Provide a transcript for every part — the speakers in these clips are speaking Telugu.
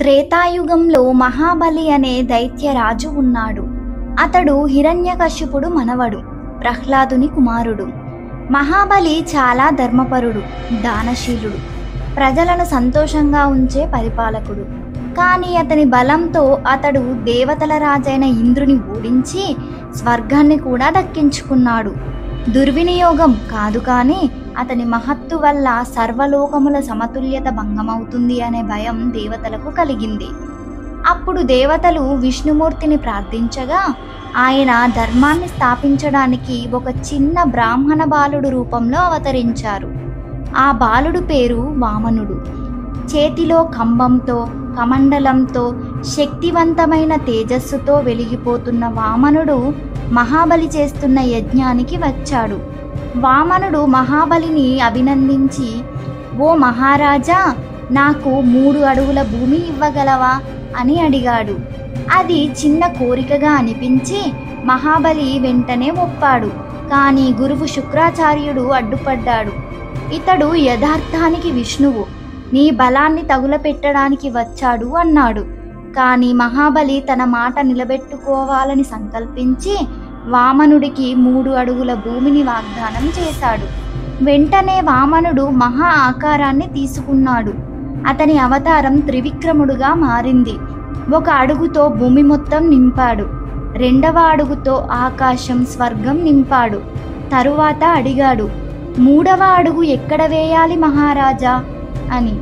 త్రేతాయుగంలో మహాబలి అనే దైత్యరాజు ఉన్నాడు. అతడు హిరణ్యకశిపుడు మనవడు, ప్రహ్లాదుని కుమారుడు. మహాబలి చాలా ధర్మపరుడు, దానశీలుడు, ప్రజలను సంతోషంగా ఉంచే పరిపాలకుడు. కానీ అతని బలంతో అతడు దేవతల రాజైన ఇంద్రుని ఓడించి స్వర్గాన్ని కూడా దక్కించుకున్నాడు. దుర్వినియోగం కాదు, కానీ అతని మహత్తు వల్ల సర్వలోకముల సమతుల్యత భంగమవుతుంది అనే భయం దేవతలకు కలిగింది. అప్పుడు దేవతలు విష్ణుమూర్తిని ప్రార్థించగా ఆయన ధర్మాన్ని స్థాపించడానికి ఒక చిన్న బ్రాహ్మణ బాలుడు రూపంలో అవతరించారు. ఆ బాలుడు పేరు వామనుడు. చేతిలో కంబంతో, కమండలంతో, శక్తివంతమైన తేజస్సుతో వెలిగిపోతున్న వామనుడు మహాబలి చేస్తున్న యజ్ఞానికి వచ్చాడు. వామనుడు మహాబలిని అభినందించి, ఓ మహారాజా, నాకు 3 అడుగుల భూమి ఇవ్వగలవా అని అడిగాడు. అది చిన్న కోరికగా అనిపించి మహాబలి వెంటనే ఒప్పాడు. కానీ గురువు శుక్రాచార్యుడు అడ్డుపడ్డాడు. ఇతడు యథార్థానికి విష్ణువు, నీ బలాన్ని తగులపెట్టడానికి వచ్చాడు అన్నాడు. కానీ మహాబలి తన మాట నిలబెట్టుకోవాలని సంకల్పించి వామనుడికి 3 అడుగుల భూమిని వాగ్దానం చేశాడు. వెంటనే వామనుడు మహా ఆకారాన్ని తీసుకున్నాడు. అతని అవతారం త్రివిక్రముడుగా మారింది. 1 అడుగుతో భూమి మొత్తం నింపాడు. 2వ అడుగుతో ఆకాశం, స్వర్గం నింపాడు. తరువాత అడిగాడు, 3వ అడుగు ఎక్కడ వేయాలి మహారాజా అని.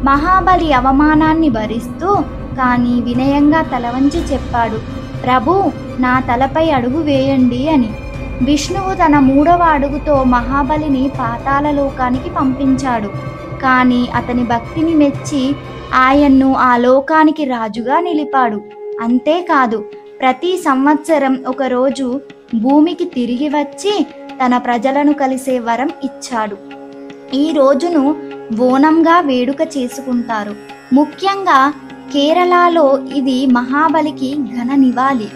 మహాబలి అవమానాన్ని భరిస్తూ కానీ వినయంగా తలవంచి చెప్పాడు, ప్రభు, నా తలపై అడుగు వేయండి అని. విష్ణువు తన 3వ అడుగుతో మహాబలిని పాతాళలోకానికి పంపించాడు. కానీ అతని భక్తిని మెచ్చి ఆయన్ను ఆ లోకానికి రాజుగా నిలిపాడు. అంతేకాదు, ప్రతి సంవత్సరం ఒకరోజు భూమికి తిరిగి వచ్చి తన ప్రజలను కలిసే వరం ఇచ్చాడు. ఈ రోజును ఓనంగా వేడుక చేసుకుంటారు. ముఖ్యంగా కేరళలో ఇది మహాబలికి ఘన నివాళి.